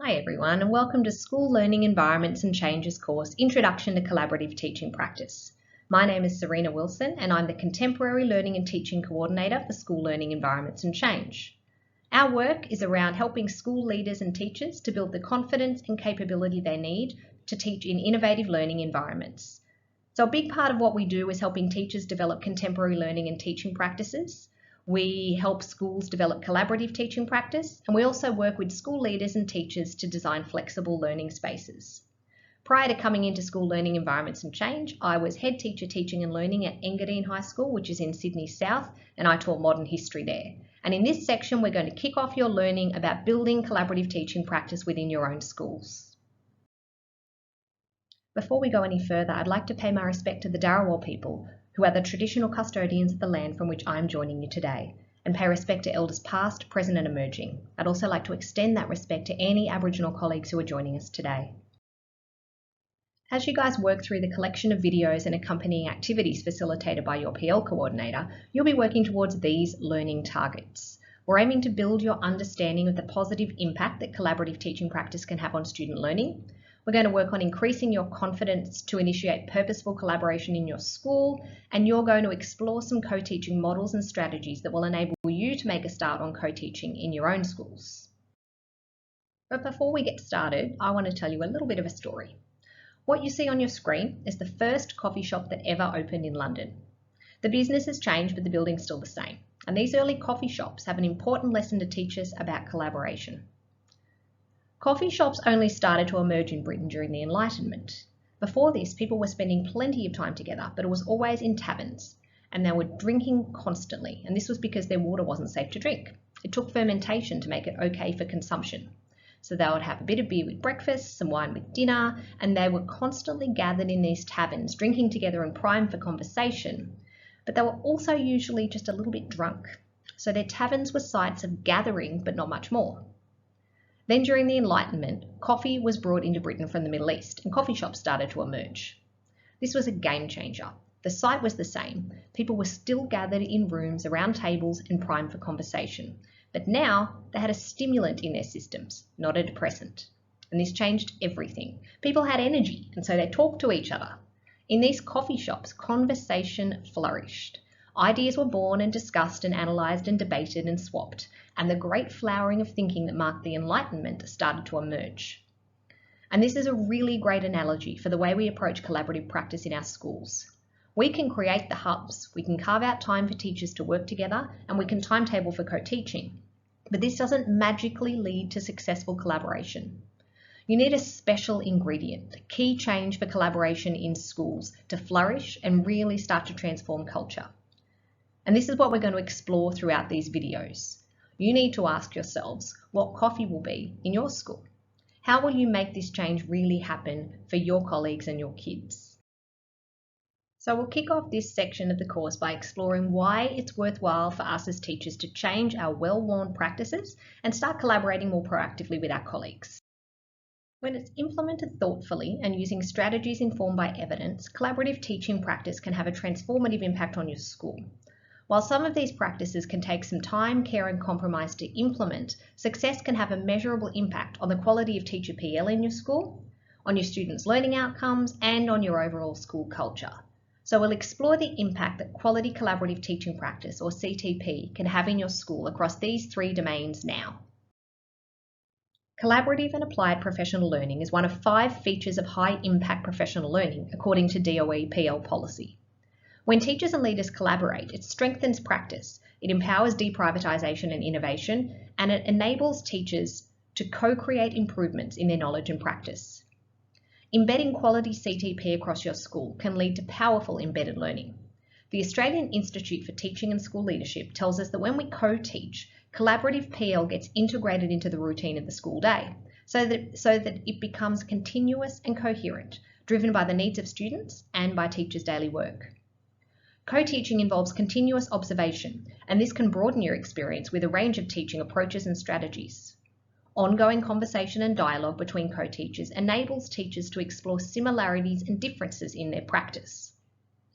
Hi everyone, and welcome to School Learning Environments and Changes course, Introduction to Collaborative Teaching Practice. My name is Serena Wilson and I'm the Contemporary Learning and Teaching Coordinator for School Learning Environments and Change. Our work is around helping school leaders and teachers to build the confidence and capability they need to teach in innovative learning environments. So a big part of what we do is helping teachers develop contemporary learning and teaching practices. We help schools develop collaborative teaching practice, and we also work with school leaders and teachers to design flexible learning spaces. Prior to coming into School Learning Environments and Change, I was head teacher teaching and learning at Engadine High School, which is in Sydney South, and I taught modern history there. And in this section, we're going to kick off your learning about building collaborative teaching practice within your own schools. Before we go any further, I'd like to pay my respect to the Dharawal people, who are the traditional custodians of the land from which I'm joining you today, and pay respect to elders past, present and emerging. I'd also like to extend that respect to any Aboriginal colleagues who are joining us today. As you guys work through the collection of videos and accompanying activities facilitated by your PL coordinator, you'll be working towards these learning targets. We're aiming to build your understanding of the positive impact that collaborative teaching practice can have on student learning. We're going to work on increasing your confidence to initiate purposeful collaboration in your school, and you're going to explore some co-teaching models and strategies that will enable you to make a start on co-teaching in your own schools. But before we get started, I want to tell you a little bit of a story. What you see on your screen is the first coffee shop that ever opened in London. The business has changed, but the building's still the same. And these early coffee shops have an important lesson to teach us about collaboration. Coffee shops only started to emerge in Britain during the Enlightenment. Before this, people were spending plenty of time together, but it was always in taverns, and they were drinking constantly, and this was because their water wasn't safe to drink. It took fermentation to make it okay for consumption. So they would have a bit of beer with breakfast, some wine with dinner, and they were constantly gathered in these taverns, drinking together and primed for conversation. But they were also usually just a little bit drunk. So their taverns were sites of gathering, but not much more. Then during the Enlightenment, coffee was brought into Britain from the Middle East and coffee shops started to emerge. This was a game changer. The site was the same. People were still gathered in rooms around tables and primed for conversation. But now they had a stimulant in their systems, not a depressant. And this changed everything. People had energy, and so they talked to each other. In these coffee shops, conversation flourished. Ideas were born and discussed and analysed and debated and swapped, and the great flowering of thinking that marked the Enlightenment started to emerge. And this is a really great analogy for the way we approach collaborative practice in our schools. We can create the hubs, we can carve out time for teachers to work together, and we can timetable for co-teaching. But this doesn't magically lead to successful collaboration. You need a special ingredient, a key change for collaboration in schools to flourish and really start to transform culture. And this is what we're going to explore throughout these videos. You need to ask yourselves what coffee will be in your school. How will you make this change really happen for your colleagues and your kids? So we'll kick off this section of the course by exploring why it's worthwhile for us as teachers to change our well-worn practices and start collaborating more proactively with our colleagues. When it's implemented thoughtfully and using strategies informed by evidence, collaborative teaching practice can have a transformative impact on your school. While some of these practices can take some time, care and compromise to implement, success can have a measurable impact on the quality of teacher PL in your school, on your students' learning outcomes and on your overall school culture. So we'll explore the impact that quality collaborative teaching practice, or CTP, can have in your school across these three domains now. Collaborative and applied professional learning is one of 5 features of high-impact professional learning, according to DOE PL policy. When teachers and leaders collaborate, it strengthens practice, it empowers deprivatisation and innovation, and it enables teachers to co-create improvements in their knowledge and practice. Embedding quality CTP across your school can lead to powerful embedded learning. The Australian Institute for Teaching and School Leadership tells us that when we co-teach, collaborative PL gets integrated into the routine of the school day, so that it becomes continuous and coherent, driven by the needs of students and by teachers' daily work. Co-teaching involves continuous observation, and this can broaden your experience with a range of teaching approaches and strategies. Ongoing conversation and dialogue between co-teachers enables teachers to explore similarities and differences in their practice.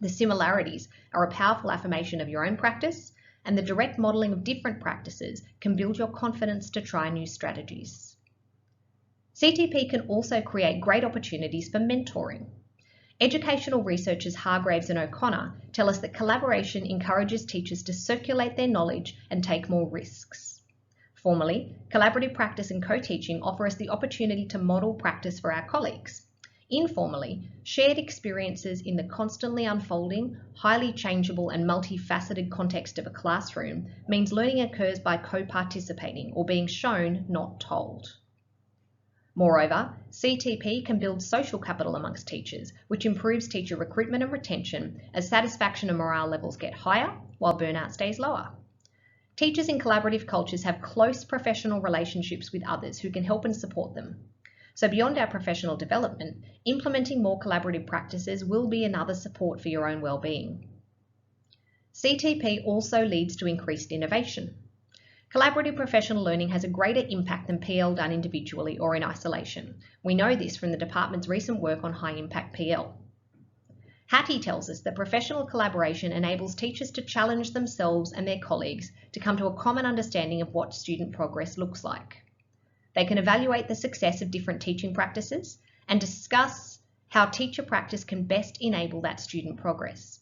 The similarities are a powerful affirmation of your own practice, and the direct modelling of different practices can build your confidence to try new strategies. CTP can also create great opportunities for mentoring. Educational researchers Hargraves and O'Connor tell us that collaboration encourages teachers to circulate their knowledge and take more risks. Formally, collaborative practice and co-teaching offer us the opportunity to model practice for our colleagues. Informally, shared experiences in the constantly unfolding, highly changeable and multifaceted context of a classroom means learning occurs by co-participating or being shown, not told. Moreover, CTP can build social capital amongst teachers, which improves teacher recruitment and retention as satisfaction and morale levels get higher while burnout stays lower. Teachers in collaborative cultures have close professional relationships with others who can help and support them. So beyond our professional development, implementing more collaborative practices will be another support for your own well-being. CTP also leads to increased innovation. Collaborative professional learning has a greater impact than PL done individually or in isolation. We know this from the department's recent work on high-impact PL. Hattie tells us that professional collaboration enables teachers to challenge themselves and their colleagues to come to a common understanding of what student progress looks like. They can evaluate the success of different teaching practices and discuss how teacher practice can best enable that student progress.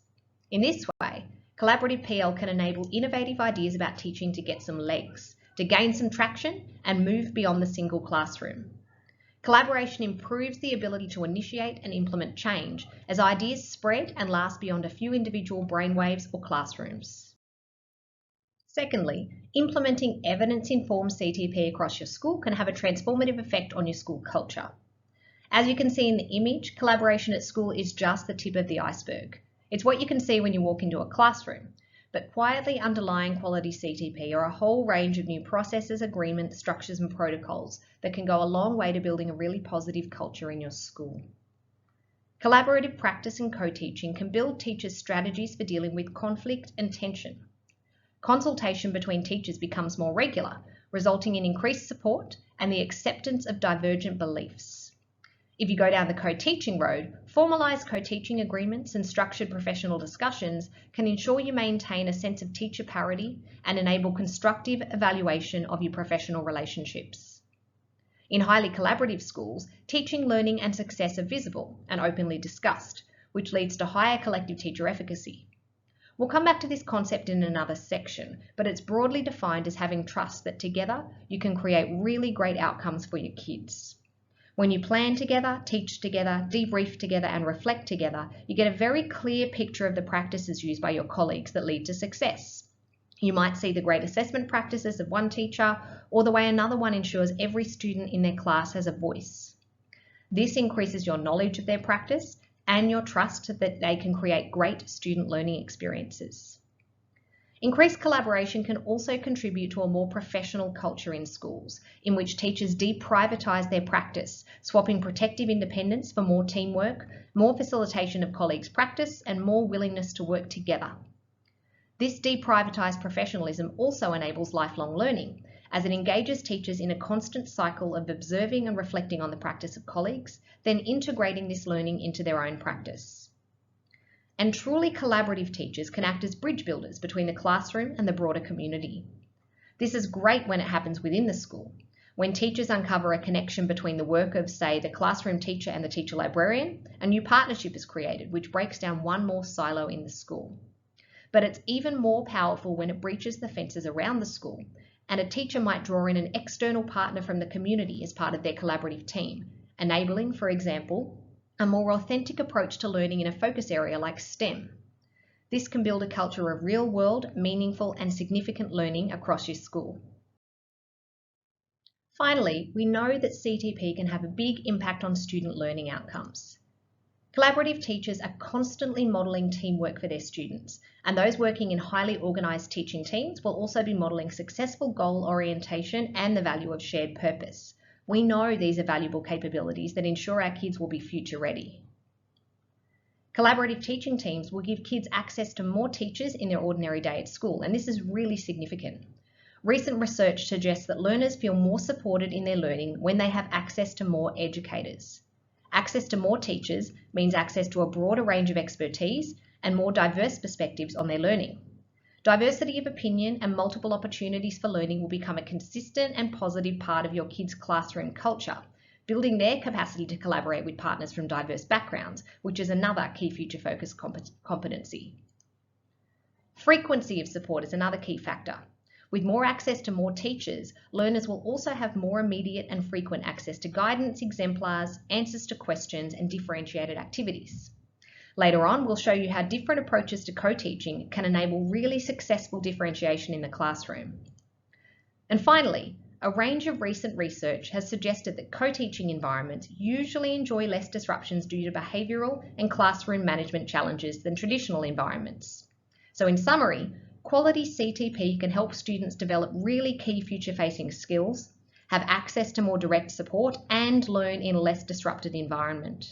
In this way, collaborative PL can enable innovative ideas about teaching to get some legs, to gain some traction and move beyond the single classroom. Collaboration improves the ability to initiate and implement change as ideas spread and last beyond a few individual brainwaves or classrooms. Secondly, implementing evidence-informed CTP across your school can have a transformative effect on your school culture. As you can see in the image, collaboration at school is just the tip of the iceberg. It's what you can see when you walk into a classroom, but quietly underlying quality CTP are a whole range of new processes, agreements, structures and protocols that can go a long way to building a really positive culture in your school. Collaborative practice and co-teaching can build teachers' strategies for dealing with conflict and tension. Consultation between teachers becomes more regular, resulting in increased support and the acceptance of divergent beliefs. If you go down the co-teaching road, formalised co-teaching agreements and structured professional discussions can ensure you maintain a sense of teacher parity and enable constructive evaluation of your professional relationships. In highly collaborative schools, teaching, learning and success are visible and openly discussed, which leads to higher collective teacher efficacy. We'll come back to this concept in another section, but it's broadly defined as having trust that together you can create really great outcomes for your kids. When you plan together, teach together, debrief together and reflect together, you get a very clear picture of the practices used by your colleagues that lead to success. You might see the great assessment practices of one teacher or the way another one ensures every student in their class has a voice. This increases your knowledge of their practice and your trust that they can create great student learning experiences. Increased collaboration can also contribute to a more professional culture in schools, in which teachers deprivatise their practice, swapping protective independence for more teamwork, more facilitation of colleagues' practice, and more willingness to work together. This deprivatised professionalism also enables lifelong learning, as it engages teachers in a constant cycle of observing and reflecting on the practice of colleagues, then integrating this learning into their own practice. And truly collaborative teachers can act as bridge builders between the classroom and the broader community. This is great when it happens within the school, when teachers uncover a connection between the work of, say, the classroom teacher and the teacher librarian, a new partnership is created which breaks down one more silo in the school. But it's even more powerful when it breaches the fences around the school, and a teacher might draw in an external partner from the community as part of their collaborative team, enabling, for example, a more authentic approach to learning in a focus area like STEM. This can build a culture of real-world, meaningful and significant learning across your school. Finally, we know that CTP can have a big impact on student learning outcomes. Collaborative teachers are constantly modelling teamwork for their students, and those working in highly organised teaching teams will also be modelling successful goal orientation and the value of shared purpose. We know these are valuable capabilities that ensure our kids will be future ready. Collaborative teaching teams will give kids access to more teachers in their ordinary day at school, and this is really significant. Recent research suggests that learners feel more supported in their learning when they have access to more educators. Access to more teachers means access to a broader range of expertise and more diverse perspectives on their learning. Diversity of opinion and multiple opportunities for learning will become a consistent and positive part of your kids' classroom culture, building their capacity to collaborate with partners from diverse backgrounds, which is another key future focus competency. Frequency of support is another key factor. With more access to more teachers, learners will also have more immediate and frequent access to guidance, exemplars, answers to questions, and differentiated activities. Later on, we'll show you how different approaches to co-teaching can enable really successful differentiation in the classroom. And finally, a range of recent research has suggested that co-teaching environments usually enjoy less disruptions due to behavioural and classroom management challenges than traditional environments. So in summary, quality CTP can help students develop really key future-facing skills, have access to more direct support, and learn in a less disrupted environment.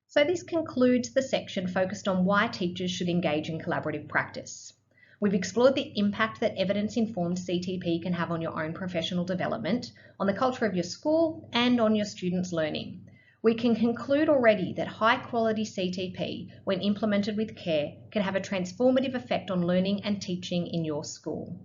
So this concludes the section focused on why teachers should engage in collaborative practice. We've explored the impact that evidence-informed CTP can have on your own professional development, on the culture of your school, and on your students' learning. We can conclude already that high-quality CTP, when implemented with care, can have a transformative effect on learning and teaching in your school.